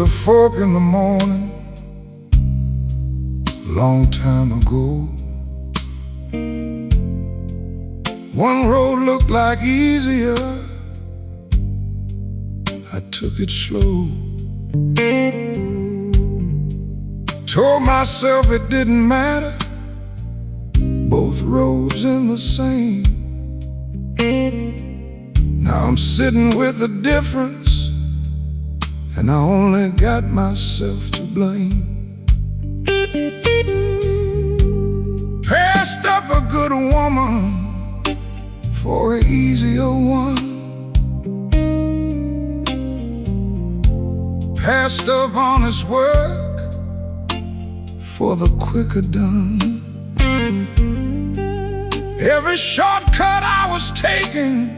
a fork in the morning, long time ago. One road looked like easier, I took it slow. Told myself it didn't matter, both roads in the same. Now I'm sitting with a difference, and I only got myself to blame. Passed up a good woman for an easier one. Passed up honest work for the quicker done. Every shortcut I was taking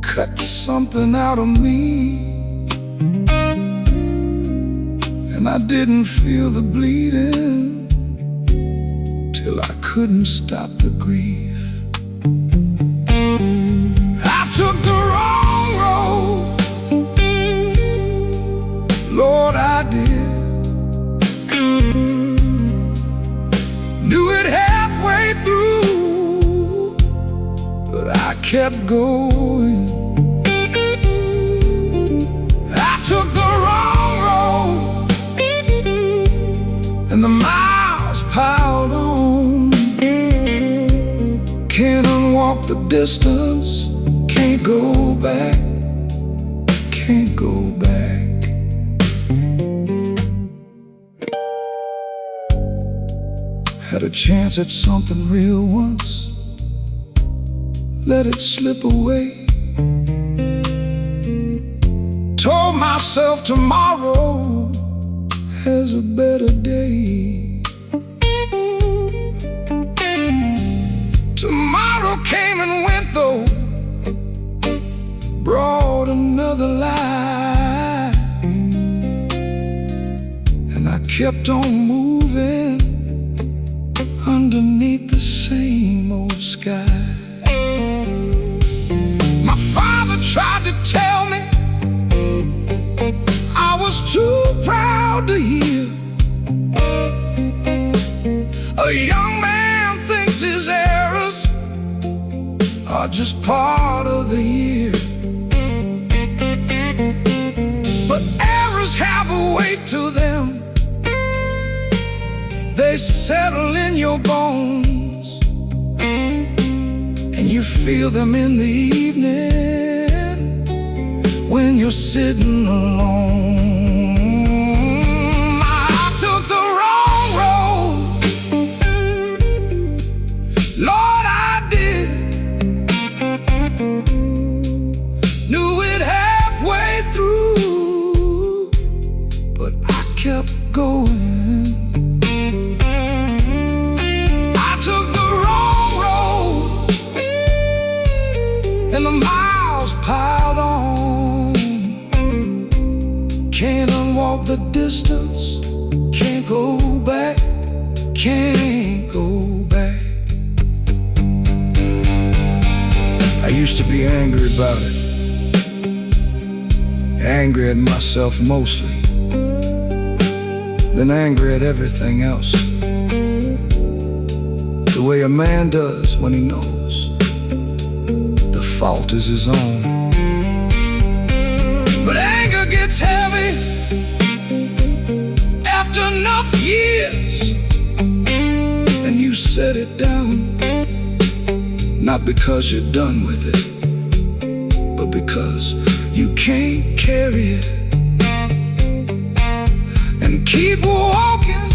cut something out of me, and I didn't feel the bleeding till I couldn't stop the grief. I took the wrong road, Lord, I did. Knew it halfway through, but I kept going. I took the wrong road, and the miles piled on. Can't unwalk the distance, can't go back, can't go back. Had a chance at something real once, let it slip away. Told myself tomorrow has a better day. Tomorrow came and went though, brought another lie, and I kept on moving underneath the same old sky. My father tried to tell me I was too proud to hear. A young man thinks his errors are just part of the year, but errors have a weight to them. They settle in your bones, and you feel them in the evening when you're sitting alone. I took the wrong road, Lord, I did. Knew it halfway through, but I kept going. And the miles piled on. Can't unwalk the distance, can't go back, can't go back. I used to be angry about it, angry at myself mostly, then angry at everything else, the way a man does when he knows the fault is his own. But anger gets heavy after enough years, and you set it down, not because you're done with it, but because you can't carry it and keep walking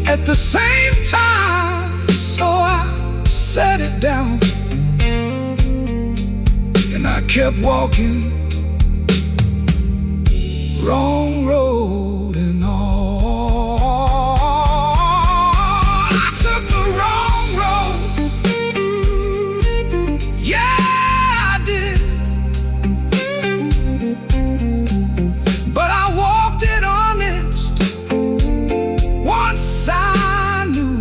at the same time. So I set it down, and I kept walking, wrong road and all. I took the wrong road, yeah I did, but I walked it honest once I knew.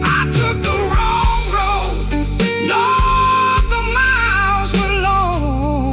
I took the wrong road, Lord, the miles were long.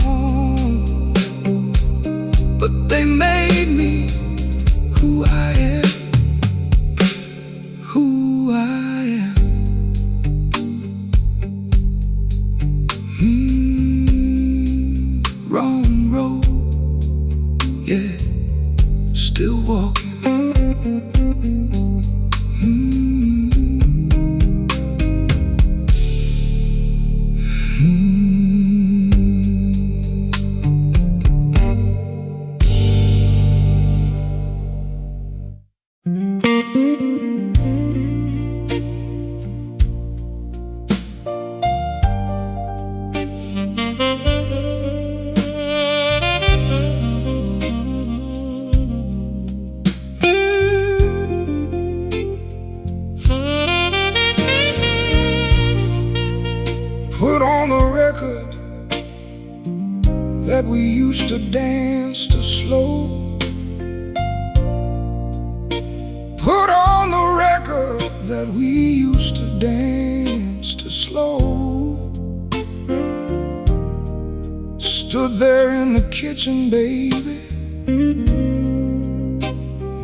slow. Put on the record that we used to dance to slow. Stood there in the kitchen, baby,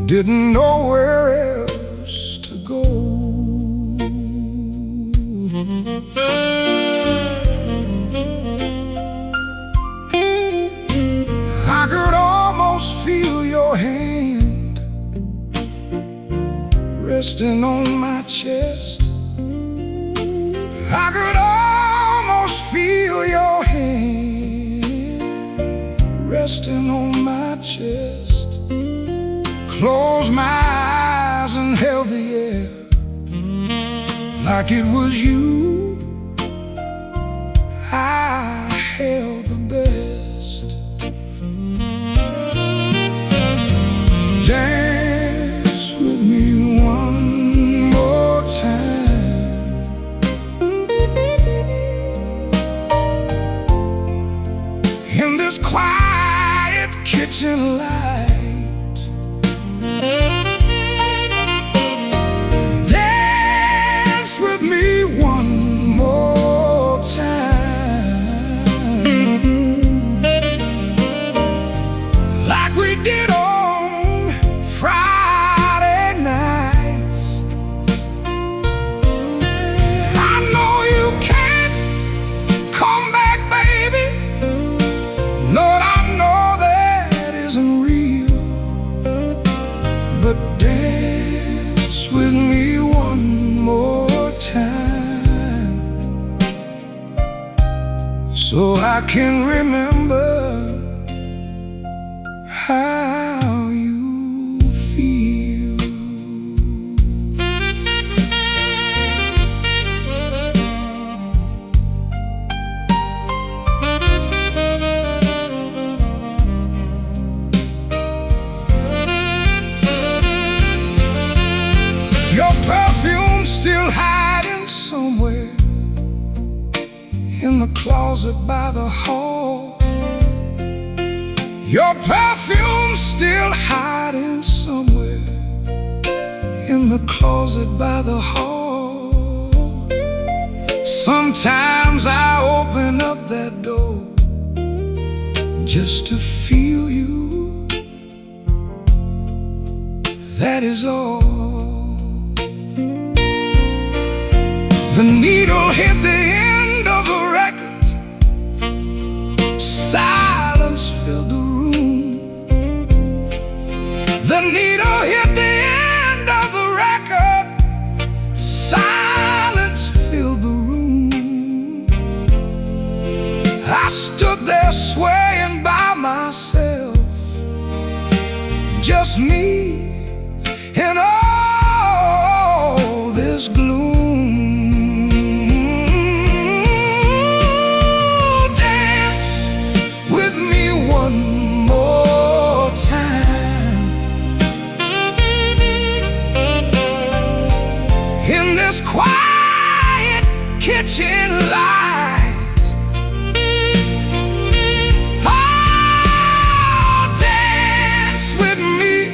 didn't know where else to go. I could almost feel your hand resting on my chest. I could almost feel your hand resting on my chest. Closed my eyes and held the air like it was you. I held the best. Dance with me one more time. In this quiet kitchen light, dance with me one more time, like we did on Friday nights. I know you can't come back, baby. Lord, I know that isn't real, but dance with me one more time, so I can remember how you feel. Your perfume still hiding somewhere in the closet by the hall. Your perfume still hiding somewhere in the closet by the hall. Sometimes I open up that door just to feel you. That is all. The needle hit the end of the record. Silence filled the room. The needle hit the end of the record. Silence filled the room. I stood there swaying by myself, just me in all this gloom. In this quiet kitchen light, oh, dance with me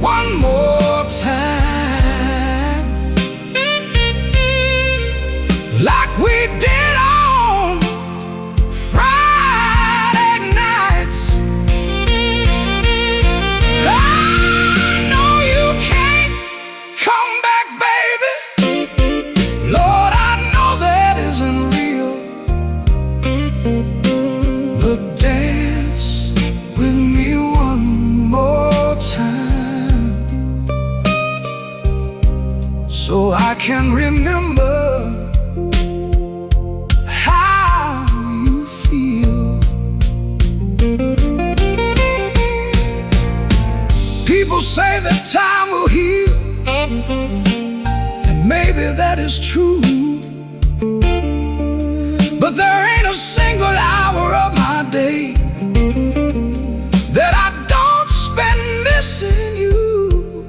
one more time, like we did on Friday nights. I know you can't come back, baby. Lord, I know that isn't real, but dance with me one more time, so I can remember how you feel. People say that time will heal, and maybe that is true, but there ain't a single hour of my day that I don't spend missing you.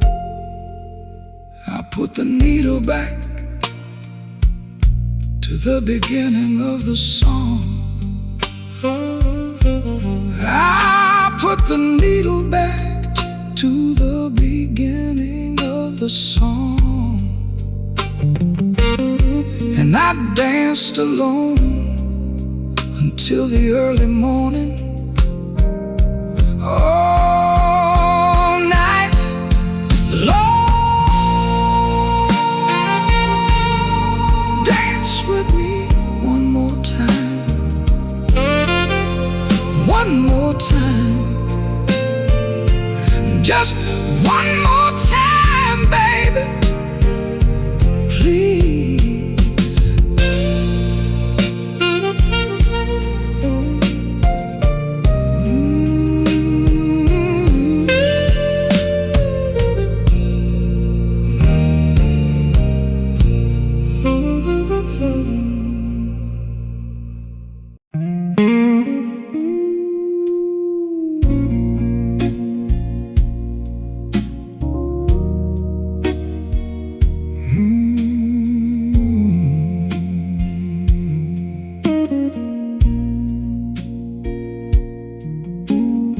I put the needle back to the beginning of the song. I put the needle back to the beginning of the song, and I danced alone until the early morning. All night long. Dance with me one more time, one more time, just one more time, baby, please.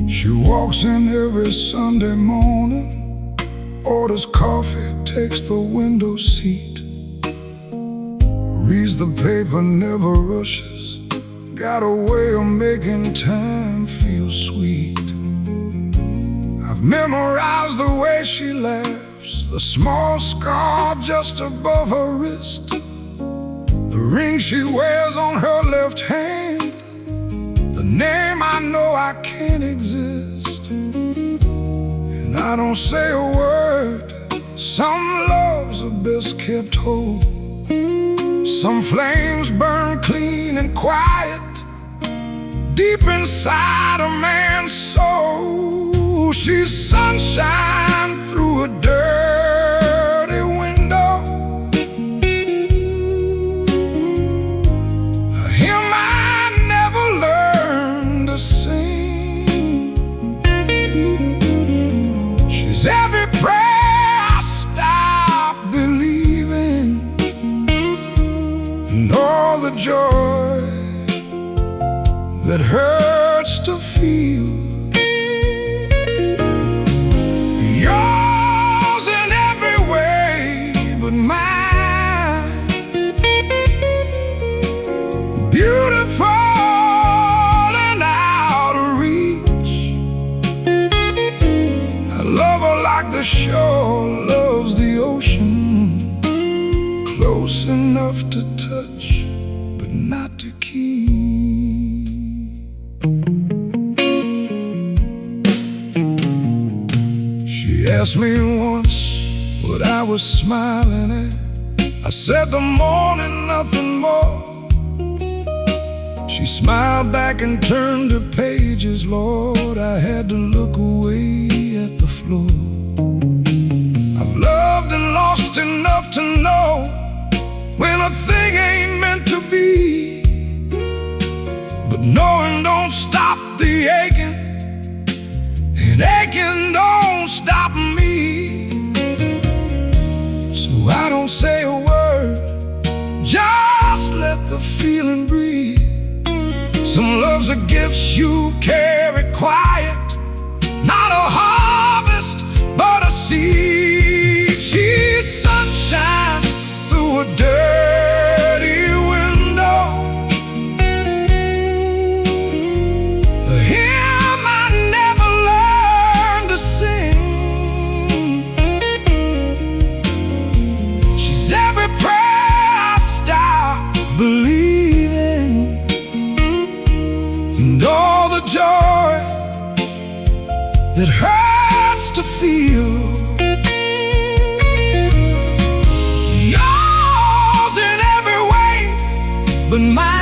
She walks in every Sunday morning, orders coffee, takes the window seat, reads the paper, never rushes, got a way of making time feel sweet. I've memorized the way she laughs, the small scar just above her wrist, the ring she wears on her left hand, the name I know I can't exist. And I don't say a word. Some love's a best kept whole, some flames burn clean and quiet deep inside a man's soul. She's sunshine through a dirty window, a hymn I never learned to sing. She's every prayer I stop believing, and all the joy that hurts to feel. Yours in every way but mine, beautiful and out of reach. I love her like the shore loves the ocean, close enough to touch but not to keep. She asked me once what I was smiling at. I said the morning, nothing more. She smiled back and turned her pages. Lord, I had to look away at the floor. I've loved and lost enough to know when a thing ain't meant to be, but knowing don't stop the aching, and aching don't stop me. So I don't say a word, just let the feeling breathe. Some love's a gift you carry quiet, not a harvest, but a seed. She's sunshine through a dirty window, a hymn I never learned to sing. She's every prayer I stop believing, and all the joy that hurts to feel. Yours in every way but mine,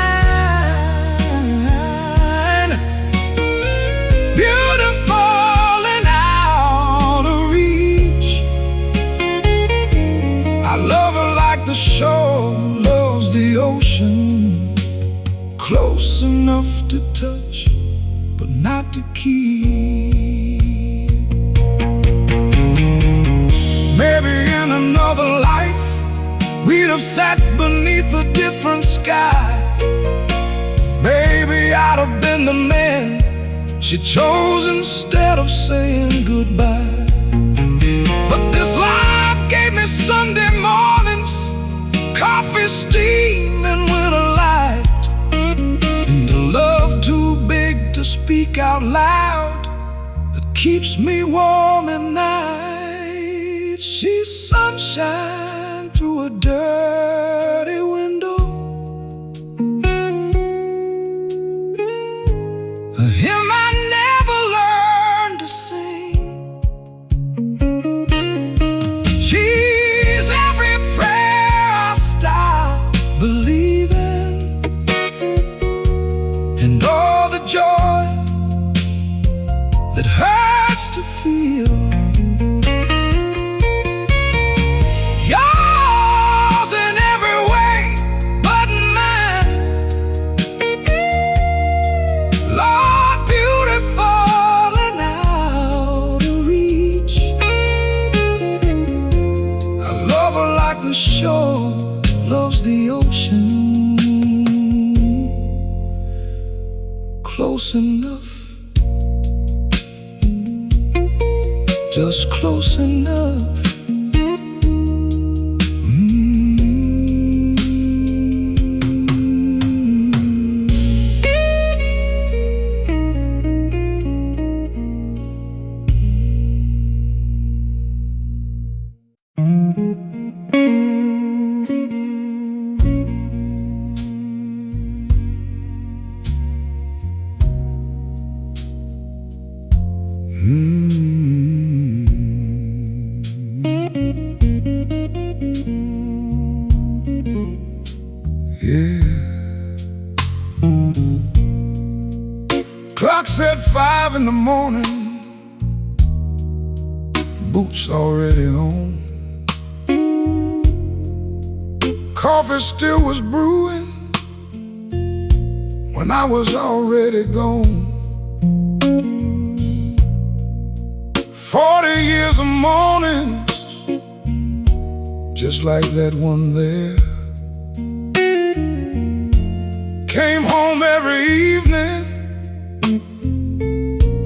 beautiful and out of reach. I love her like the shore loves the ocean, close enough to touch but not to keep. Maybe in another life we'd have sat beneath a different sky. Maybe I'd have been the man she chose instead of saying goodbye. But this life gave me Sunday mornings, coffee steaming with a light, and a love too big to speak out loud that keeps me warm at night. She's sunshine through a dirty window, a hymn I never learned to sing. She's every prayer I stop believing, and all the joy that hurts to feel. Yours in every way but mine, Lord, beautiful and out of reach. I love her like the shore loves the ocean, close enough, just close enough. Clock said 5 in the morning, boots already on. Coffee still was brewing when I was already gone. 40 years of mornings, just like that one there. Came home every evening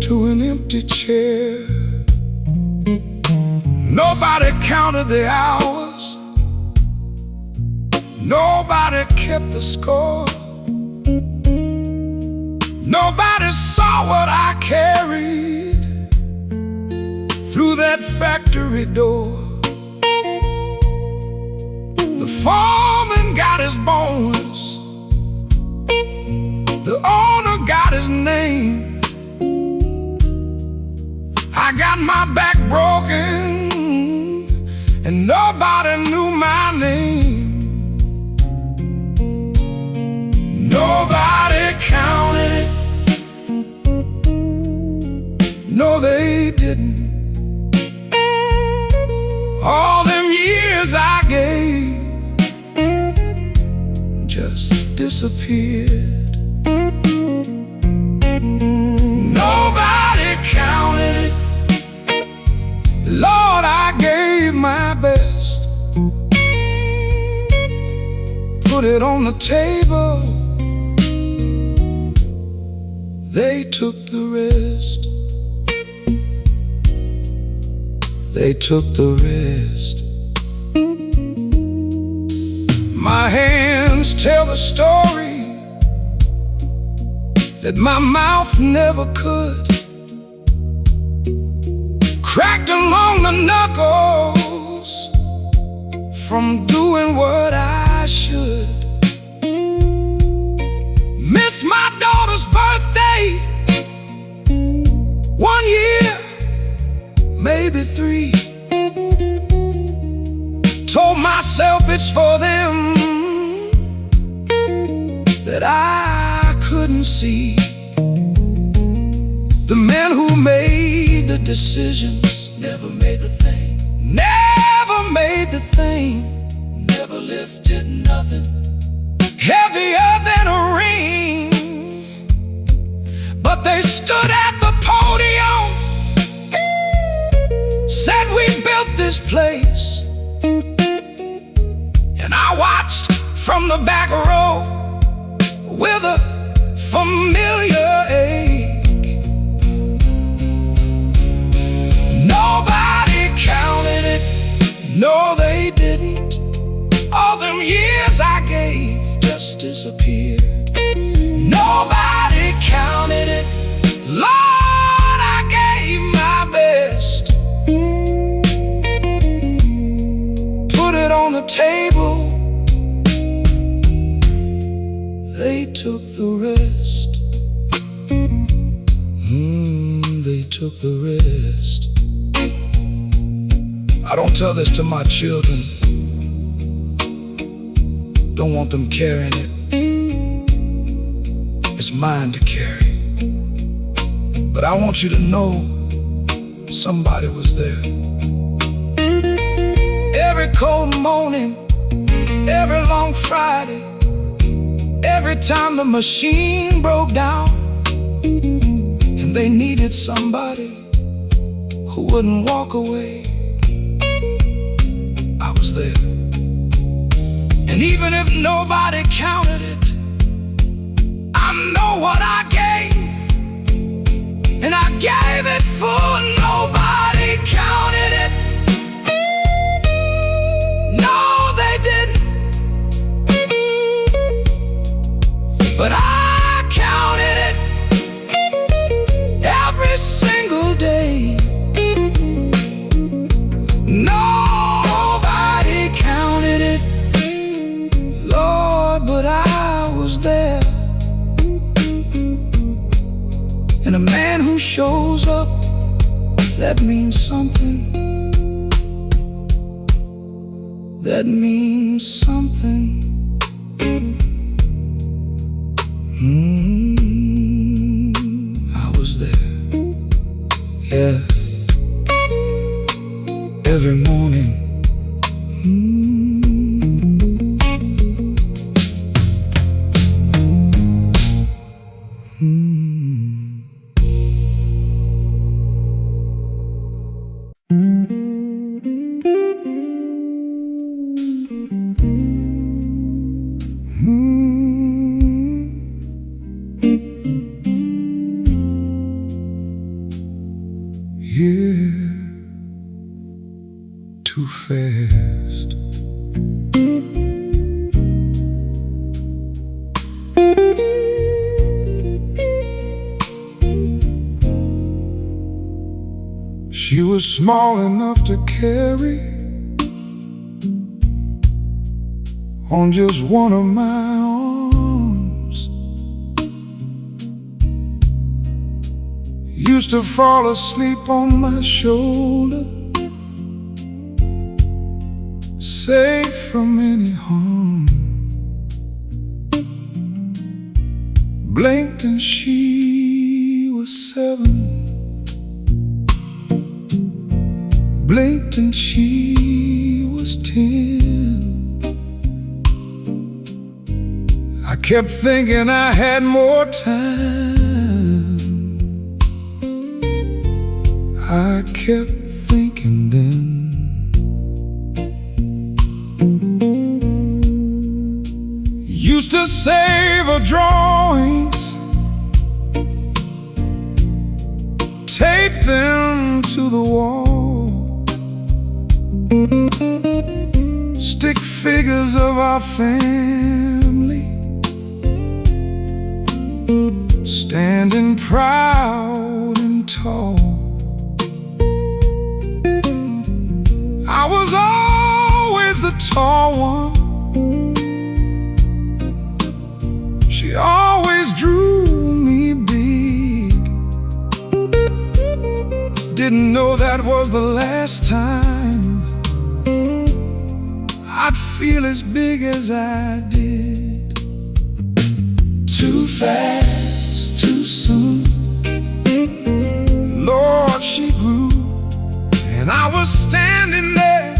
to an empty chair. Nobody counted the hours, nobody kept the score, nobody saw what I carried through that factory door. The foreman got his bonus, the owner got his name. I got my back broken and nobody knew my name. Nobody counted it, no they didn't. All them years I gave just disappeared. Nobody counted it, Lord, I gave my best. Put it on the table, they took the rest. They took the rest. My hands tell the story that my mouth never could. Cracked along the knuckles from doing what I should. Missed my daughter's birthday 1 year, maybe 3. Told myself it's for them that I couldn't see. The men who made the decisions never made the thing, never made the thing, never lifted nothing heavier than a ring. But they stood at the podium, said we built this place, and I watched from the back row with a familiar ache. No, they didn't. All them years I gave just disappeared. Nobody counted it. Lord, I gave my best. Put it on the table. They took the rest. They took the rest. I don't tell this to my children. Don't want them carrying it. It's mine to carry. But I want you to know somebody was there. Every cold morning, every long Friday, every time the machine broke down and they needed somebody who wouldn't walk away, I was there. And even if nobody counted it, I know what I gave, and I gave it full. Nobody counted it. No, they didn't. But I counted it every single day. Nobody counted it, Lord, but I was there. And a man who shows up, that means something. That means something. I was there. Yeah. Every morning. Yeah, too fast. She was small enough to carry on just one of my arms. Used to fall asleep on my shoulder, safe from any harm. Blinked and she was 7. Blinked and she was 10. I kept thinking I had more time. I kept thinking then. Used to save her drawings, tape them to the wall, stick figures of our family, standing proud and tall. I was always the tall one. She always drew me big. Didn't know that was the last time I'd feel as big as I did. Too fast, too soon. Lord, she grew, and I was standing there,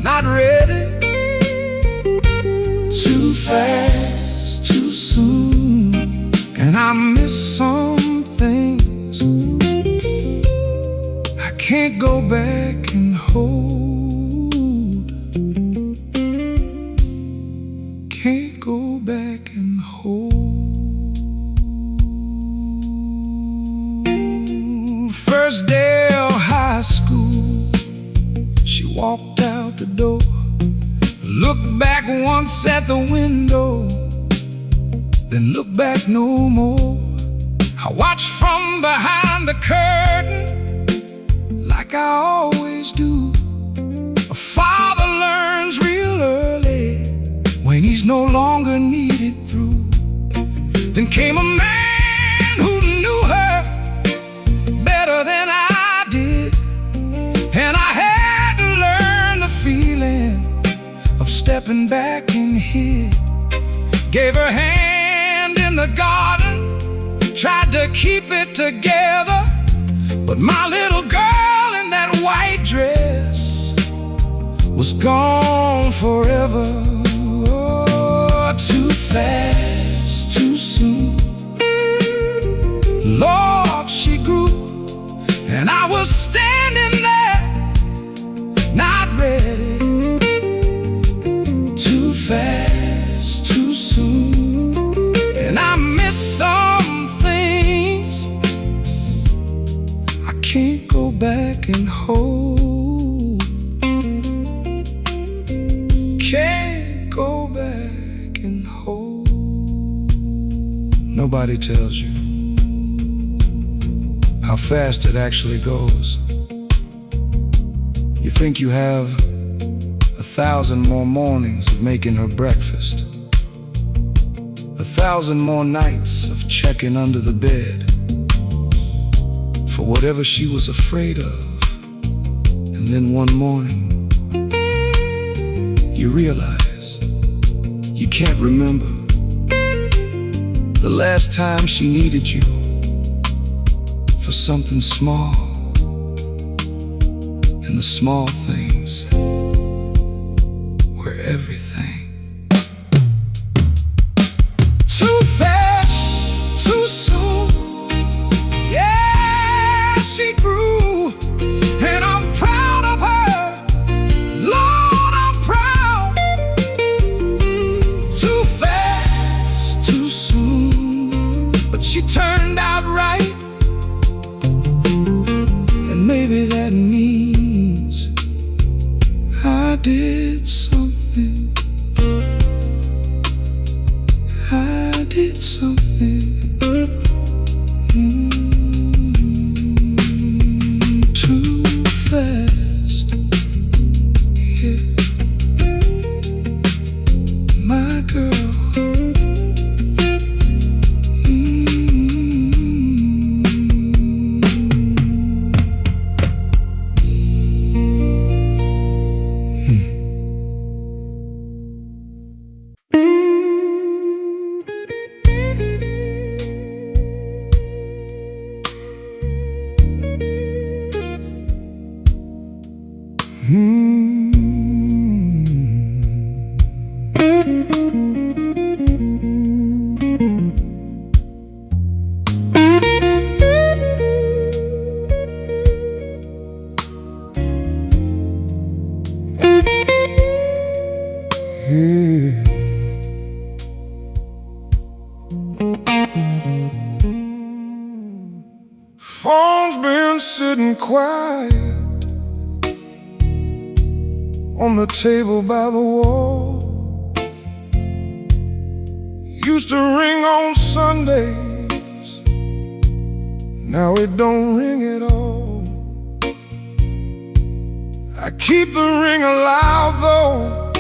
not ready. Too fast, too soon, and I missed some things I can't go back and hold. Can't go back and hold. First day of high school, walked out the door. Looked back once at the window, then looked back no more. I watched from behind the curtain, like I always do. A father learns real early when he's no longer needed through. Then came a man who knew her better than I did, and I had to learn the feeling of stepping back and hid. Gave her hand in the garden, tried to keep it together, but my little girl in that white dress was gone forever. Oh, too fast, too soon. Lord, she grew, and I was standing there, not ready. Too fast, too soon. And I missed some things I can't go back and hold. Can't go back and hold. Nobody tells you how fast it actually goes. You think you have 1,000 more mornings of making her breakfast, 1,000 more nights of checking under the bed for whatever she was afraid of. And then one morning, you realize you can't remember the last time she needed you for something small. And the small things were everything. Too fast, too soon. Yeah, she grew, and I'm proud of her. Lord, I'm proud. Too fast, too soon. But she turned out right, and maybe that means I did something. I did something. Too fast. Yeah. My girl. Phone's been sitting quiet on the table by the wall. Used to ring on Sundays, now it don't ring at all. I keep the ring alive though,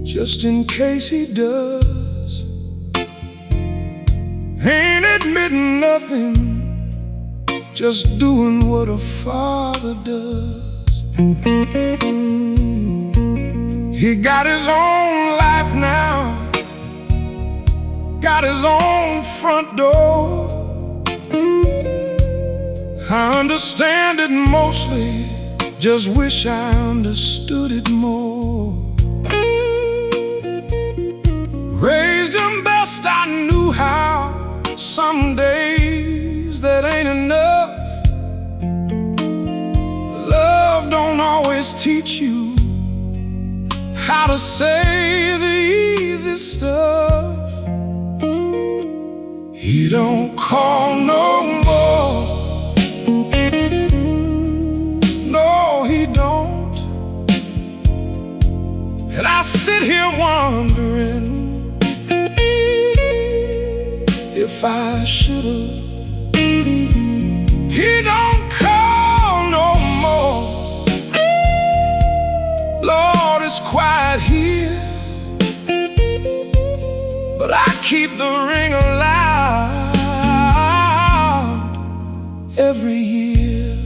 just in case he does. Ain't admitting nothing, just doing what a father does. He got his own life now, got his own front door. I understand it mostly, just wish I understood it more. Raised him best I knew how. Some days that ain't enough. Love don't always teach you how to say the easy stuff. He don't call no more. No, he don't. sit here wondering if I should've. He don't call no more. Lord, it's quiet here, but I keep the ring alive every year.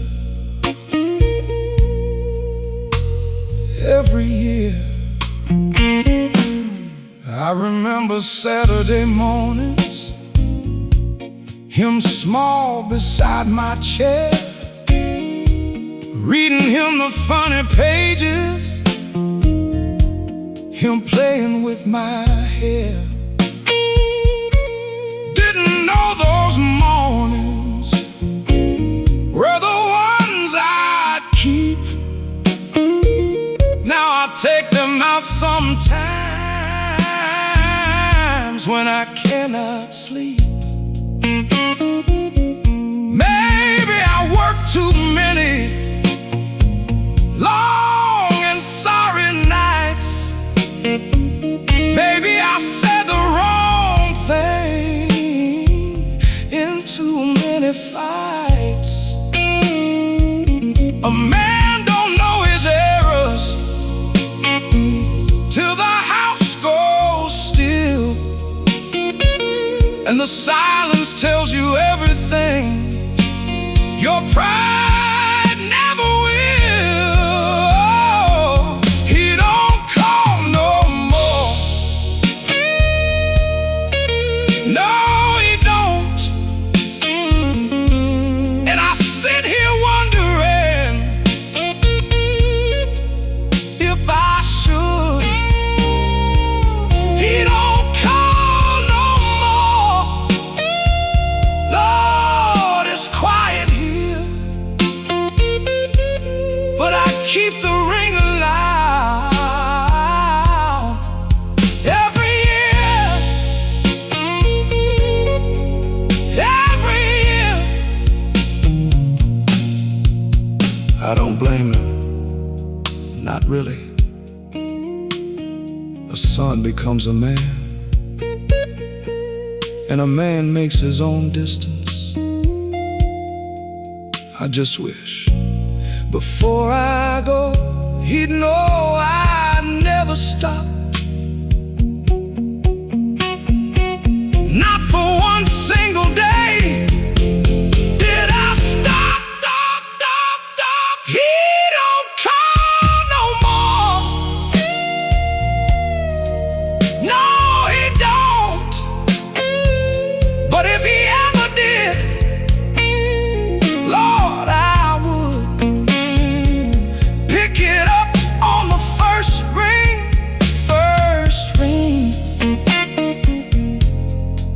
Every year. I remember Saturday mornings, him small beside my chair, reading him the funny pages, him playing with my hair. Didn't know those mornings were the ones I'd keep. Now I take them out sometimes when I cannot sleep. Maybe I work too many long and sorry nights. Maybe I said the wrong thing in too many fights. A man don't know his errors till the house goes still, and the silence tells you everything your pride never will. He don't call no more. No, he don't. And I sit here wondering if I should. He don't call no more. Lord, it's quiet here, but I keep the ring alive every year. Every year. I don't blame him, not really. A son becomes a man, and a man makes his own distance. I just wish before I go, he'd know I never stop. Not for one single day did I stop. He don't call no more. No, he don't. But if he ever did, Lord, I would pick it up on the first ring,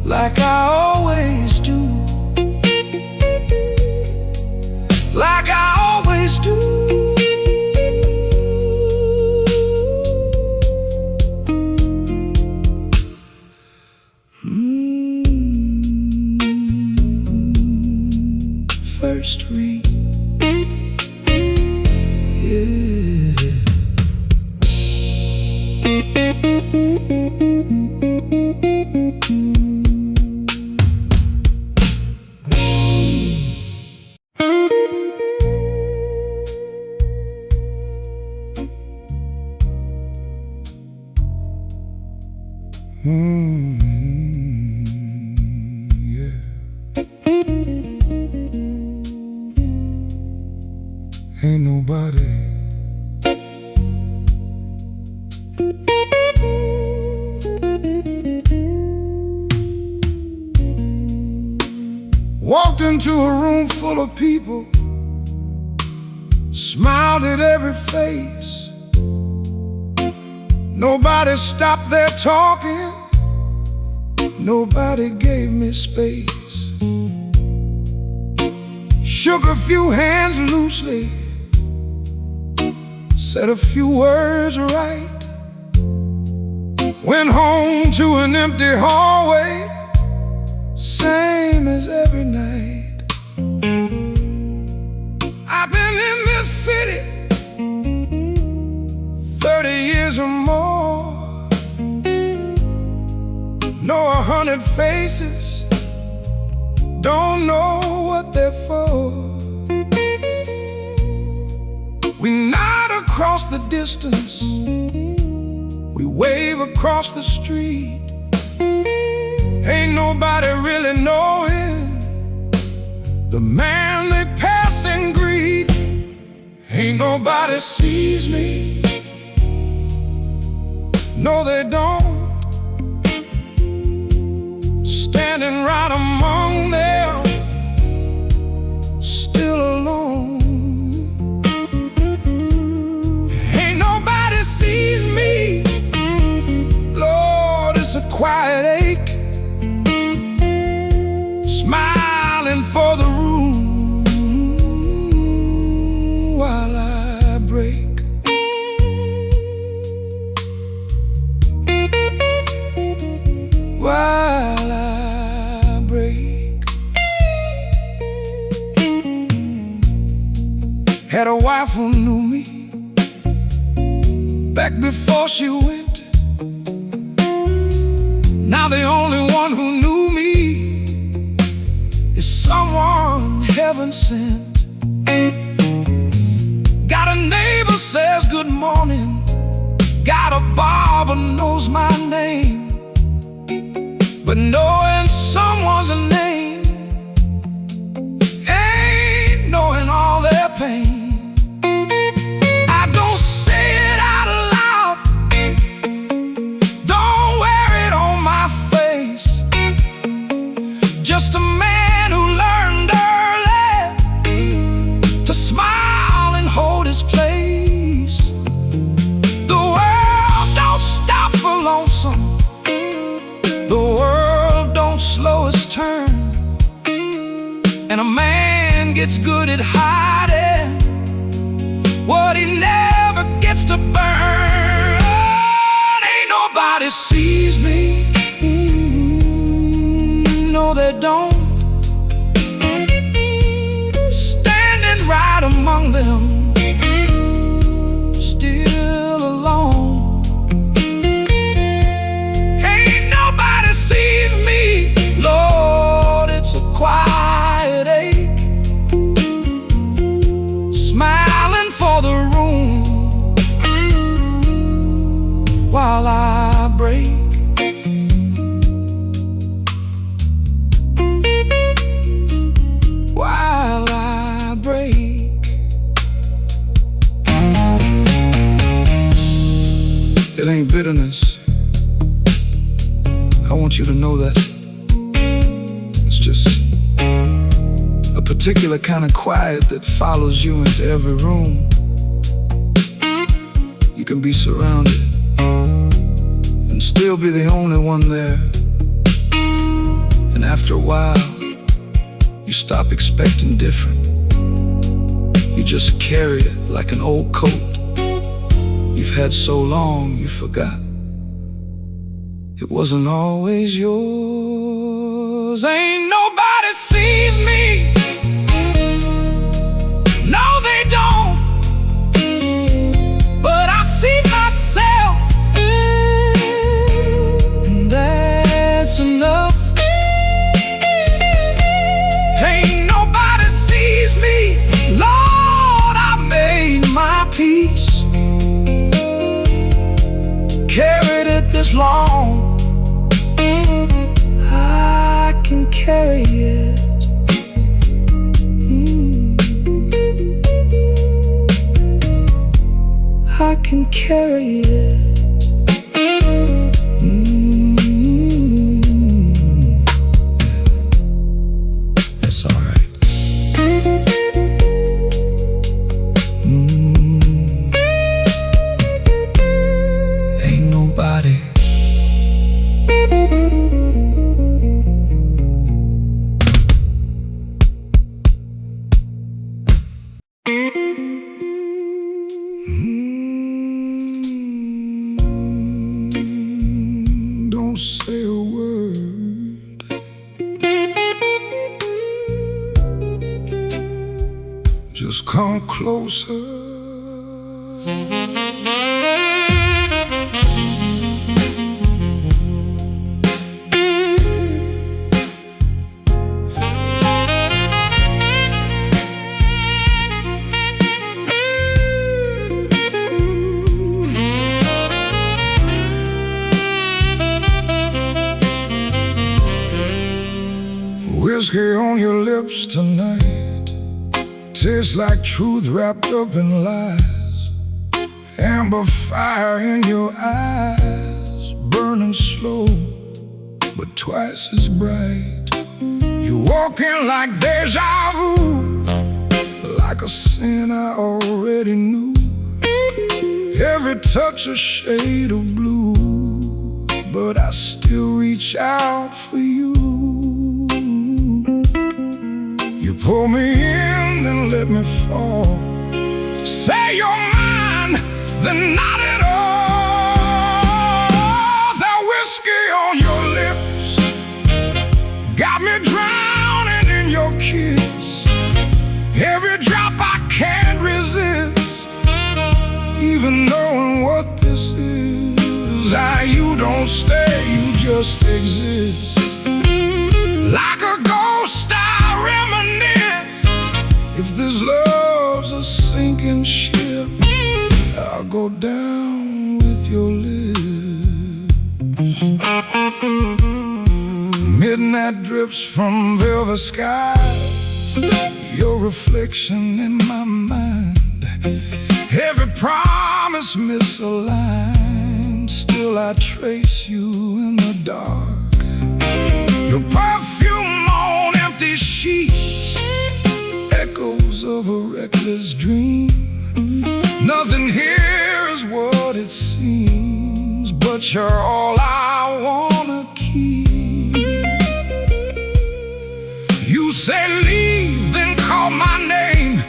like I always do, like I always do. First ring, yeah. Yeah. Ain't nobody walked into a room full of people, smiled at every face. Nobody stopped their talking, nobody gave me space. Shook a few hands loosely, said a few words right. Went home to an empty hallway, same as every night. I've been in this city 30 years or more. 100 faces, don't know what they're for. We nod across the distance, we wave across the street. Ain't nobody really knowing the man they pass and greet. Ain't nobody sees me, no they don't. Standing right among them, still alone. Ain't nobody sees me, Lord, it's a quiet ache. Smiling for the room while I break. While I break. Had a wife who knew me back before she went. Now the only one who knew me is someone heaven sent. Got a neighbor says good morning, got a barber knows my name. But knowing someone's a name ain't knowing all their pain. I don't say it out loud, don't wear it on my face. Just a man who learned early to smile and hold his place. The world don't stop for lonesome, the world don't slow its turn, and a man gets good at hiding what he never gets to burn. Ain't nobody sees me, no they don't. Standing right among them, still alone. Ain't nobody sees me, Lord, it's a quiet ache. Smiling for the room while I break. While I break. It ain't bitterness, I want you to know that. It's just a particular kind of quiet that follows you into every room. You can be surrounded and still be the only one there. And after a while, you stop expecting different. You just carry it like an old coat you've had so long you forgot it wasn't always yours. Ain't nobody sees me, no they don't. But I see myself, and that's enough. Ain't nobody sees me, Lord, I made my peace. Carried it this long, I can carry it. I can carry it. That's all right. Ain't nobody. Don't say a word, just come closer. Whiskey on your lips tonight tastes like truth wrapped up in lies. Amber fire in your eyes, burning slow but twice as bright. You walk in like deja vu, like a sin I already knew. Every touch a shade of blue, but I still reach out for you. You pull me in, then let me fall. Say you're mine, then not at all. That whiskey on your lips got me drowning in your kiss. Every drop I can't resist, even knowing what this is. You don't stay, you just exist. Like a ghost I reminisce. If this love's a sinking ship, I'll go down with your lips. Midnight drips from velvet skies, your reflection in my mind. Every promise misaligned, still I trace you in the dark. Your perfume on empty sheets, echoes of a reckless dream. Nothing here is what it seems, but you're all I wanna keep. You say leave, then call my name.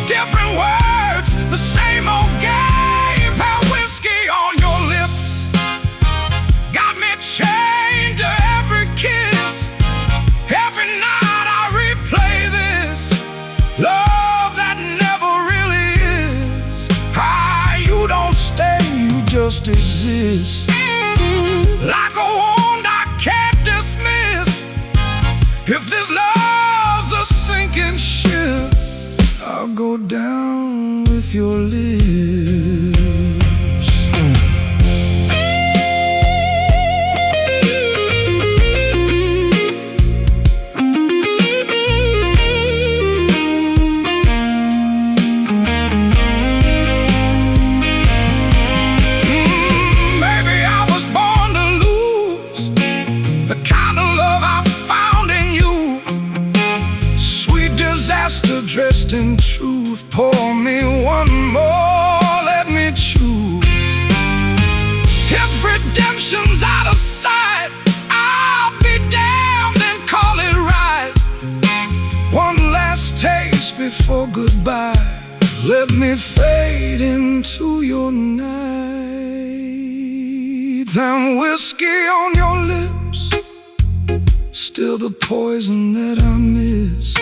Different words, the same old game. That whiskey on your lips got me chained to every kiss. Every night I replay this love that never really is. You don't stay, you just exist. Like a wound I can't dismiss. If this love's a sinking ship, I'll go down with your lips. Baby, I was born to lose the kind of love I found in you. Sweet disaster dressed in truth. Pour me one more, let me choose. If redemption's out of sight, I'll be damned and call it right. One last taste before goodbye. Let me fade into your night. That whiskey on your lips, still the poison that I miss.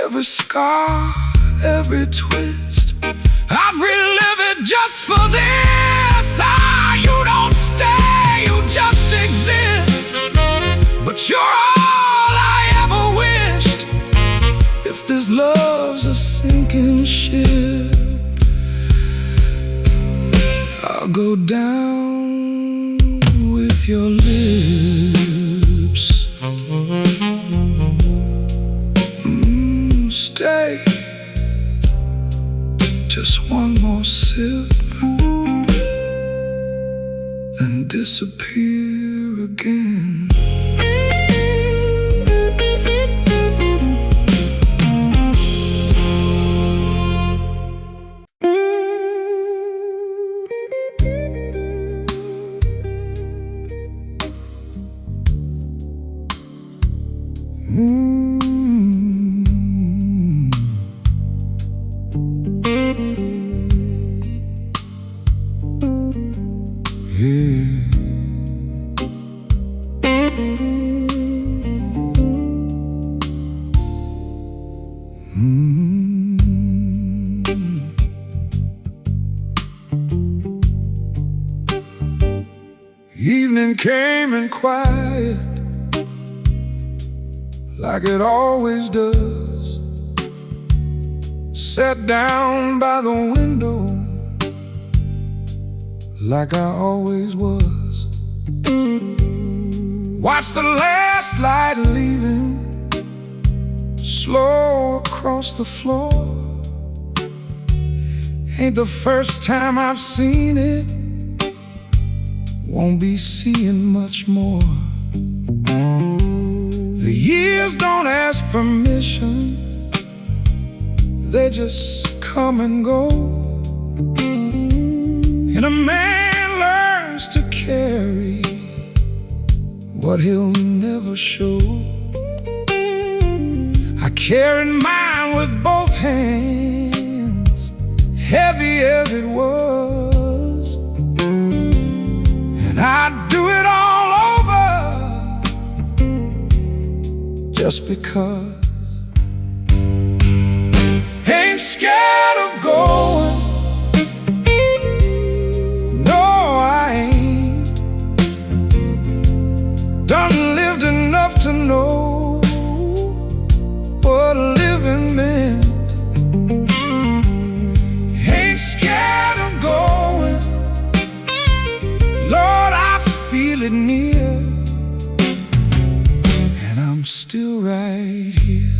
Every scar, every twist, I'd relive it just for this. You don't stay, you just exist. But you're all I ever wished. If this love's a sinking ship, I'll go down with your lips. Stay, just one more sip, then disappear again. Evening came in quiet, like it always does. Sat down by the window, like I always was. Watch the last light leaving slow across the floor. Ain't the first time I've seen it, won't be seeing much more. The years don't ask permission, they just come and go. And a man learns to carry what he'll never show. I carried mine with both hands, heavy as it was, and I'd do it all over just because. Ain't scared of going, no I ain't. Done lived enough to know what living meant. Ain't scared of going, Lord, I feel it near. And I'm still right here,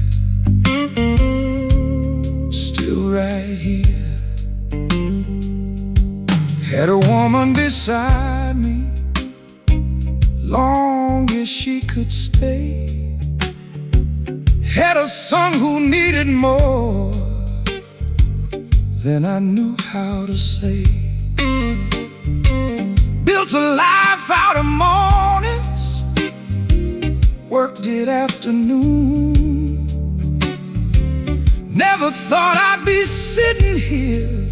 still right here. Had a woman beside me, long as she could stay. Had a son who needed more than I knew how to say. Built a life out of mornings, worked it afternoon. Never thought I'd be sitting here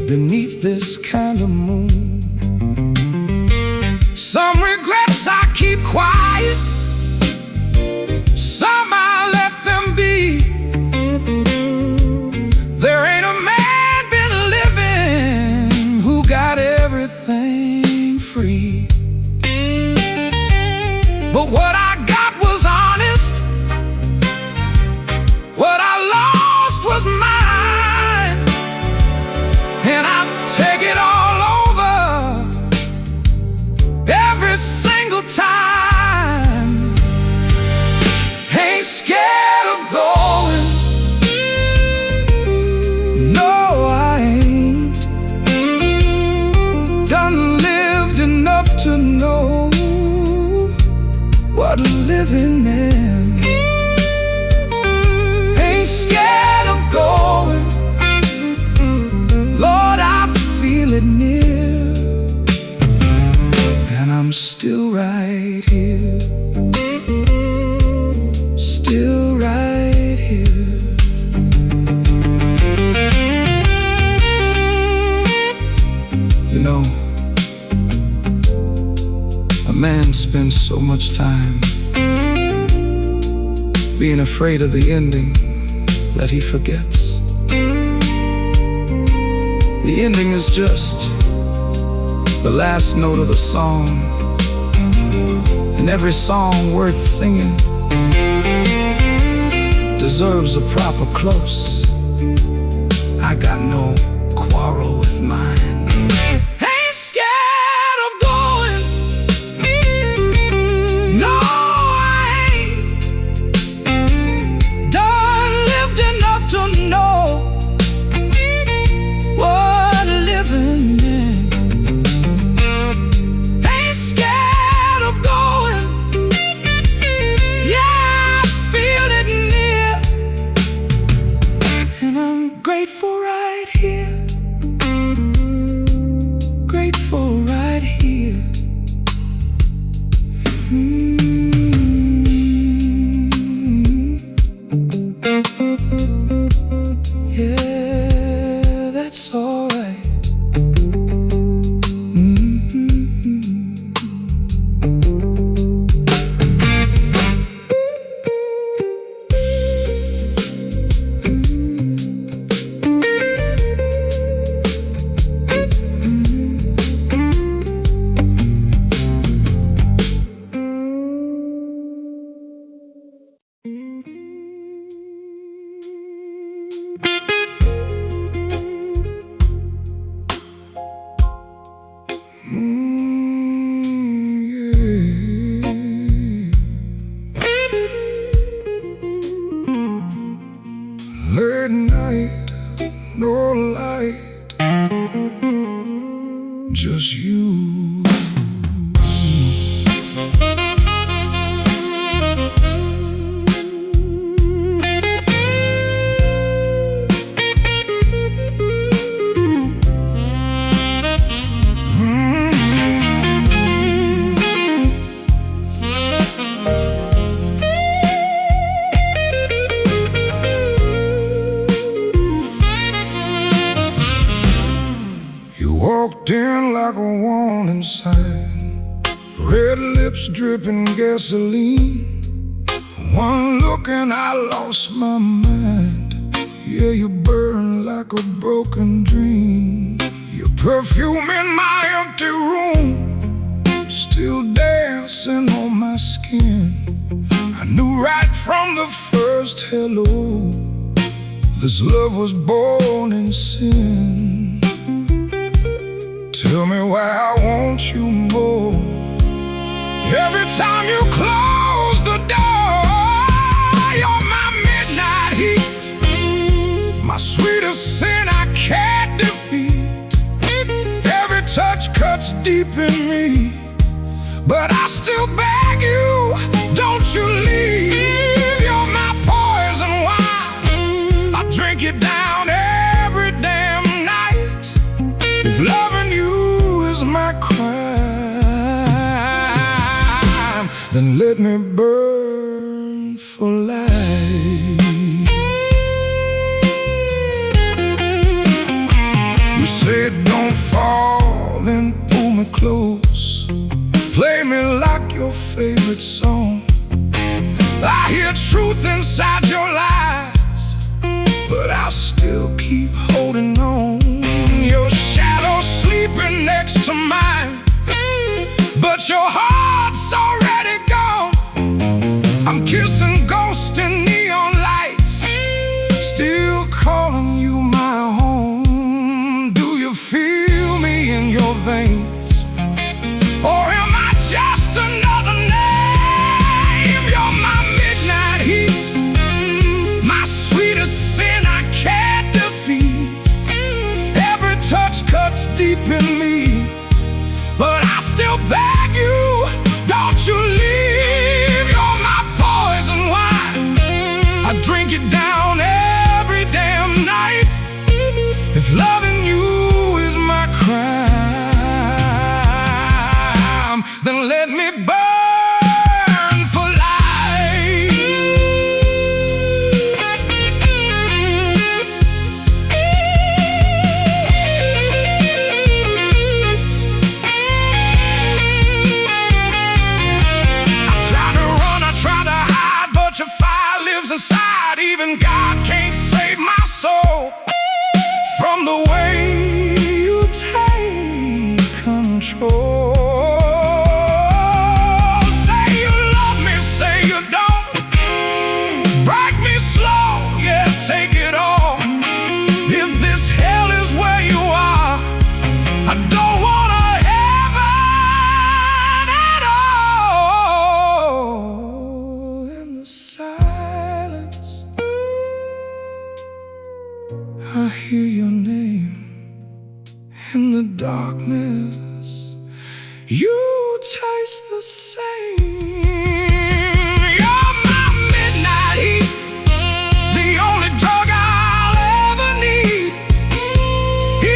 beneath this kind of moon. Some regrets I keep quiet, some I let them be. There ain't a man been living who got everything free. But what I got was honest, what I lost was mine, and I take it all over every single time. Ain't scared of going, no I ain't. Done lived enough to know what living meant. Ain't scared of going, Lord, I feel it near. And I'm still right here, still right here. You know, a man spends so much time being afraid of the ending that he forgets. The ending is just the last note of the song, and every song worth singing deserves a proper close. I got no quarrel with mine. Ain't scared of going, no I ain't. Done lived enough to know what living meant. Ain't scared of going, yeah, I feel it near. And I'm grateful right here, grateful right here. Yeah, that's alright. just you. Walked in like a warning sign, red lips dripping gasoline. One look and I lost my mind. Yeah, you burn like a broken dream. Your perfume in my empty room, still dancing on my skin. I knew right from the first hello, this love was born in sin. Tell me why I want you more. Every time you close the door, you're my midnight heat, my sweetest sin I can't defeat. Every touch cuts deep in me, but I still beg you, don't you leave. You're my poison wine, I drink it down every damn night. If loving you is my crime, then let me burn for life. You said don't fall, then pull me close, play me like your favorite song. I hear truth inside your lies, but I'll still keep holding on. Your shadow sleeping next to mine, but your heart's already gone. I'm kissing ghosts in neon lights, still calling you my home. Do you feel me in your veins, or am I just another name? You're my midnight heat, my sweetest sin I can't defeat. Every touch cuts deep in me, but I still beg you, don't you leave. You're my poison wine, I drink it down every damn night. If loving you is my crime, then let me burn for life. I tried to run, I tried to hide, but your fire lives inside. Even God can't save my soul from the way you take control. Say you love me, say you don't. Break me slow, yeah, take it all. If this hell is where you are, I don't want a heaven at all. In the silence, I hear your name. In the darkness, you taste the same. You're my midnight heat, the only drug I'll ever need.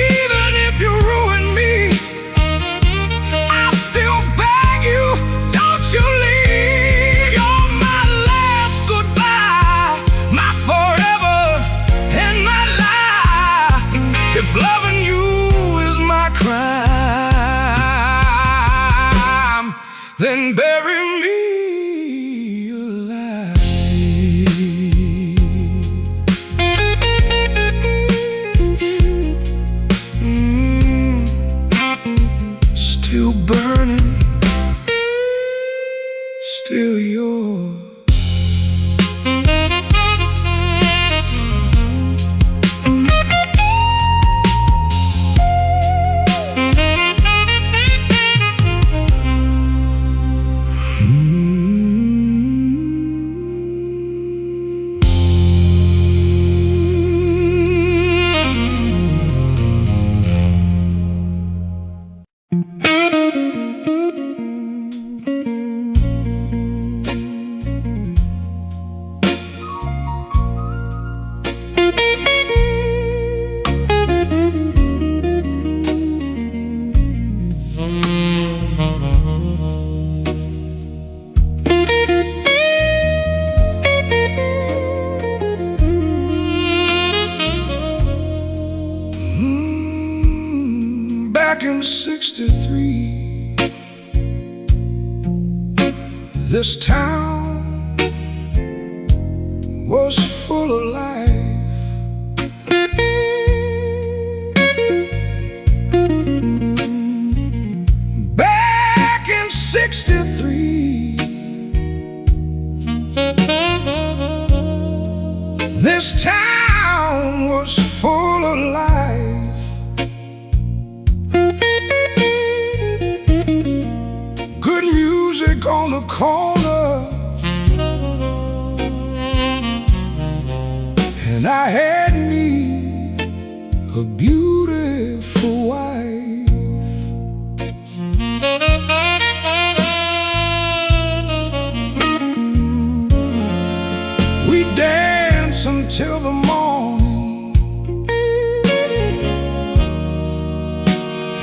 Even if you ruin me, I still beg you, don't you leave. You're my last goodbye, my forever and my life. If loving you is my crime, then bury me alive. Still burning, still yours. Back in '63, this town was full of life. Back in '63, this town was full of life. Good music on the corner, and I had me a beautiful wife. We danced until the morning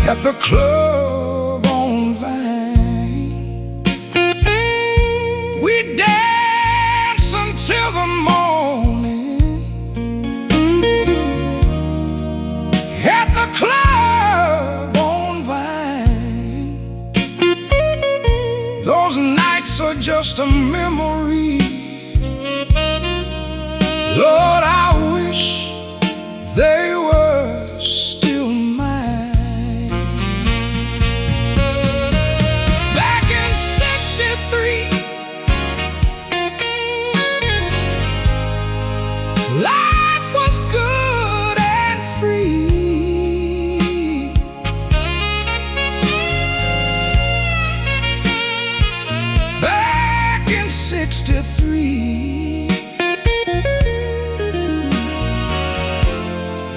at the club on Vine. We danced until the morning at the club on Vine. Those nights are just a memory. Lord, I wish they were still mine. Back in '63, life was good and free. Back in '63,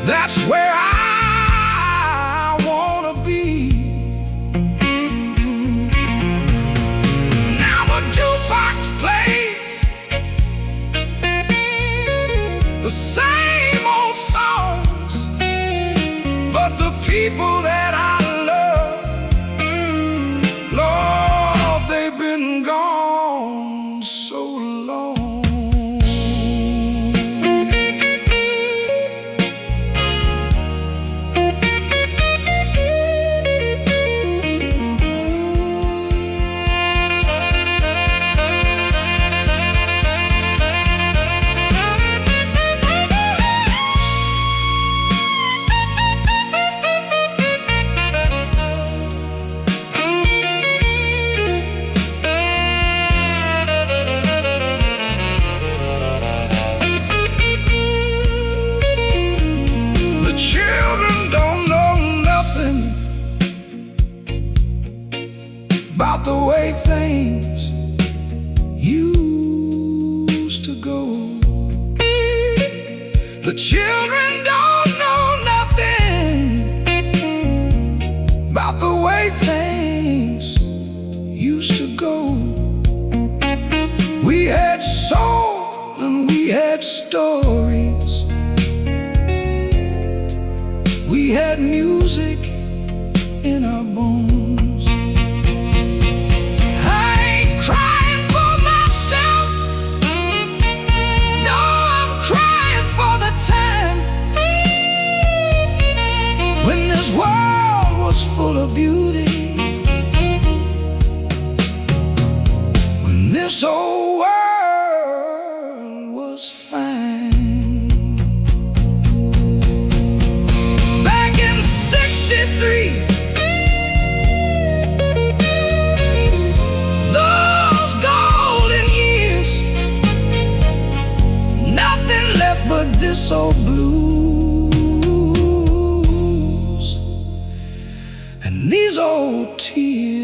that's where I wanna be. Now the jukebox plays the same old songs, but the people that I love, Lord, they've been gone so long. About the way things used to go. The children don't know nothing about the way things used to go. We had soul and we had stories. We had music in our bones. When this world was full of beauty, when this old world was fine. Back in '63, those golden years, nothing left but this old blues and these old tears.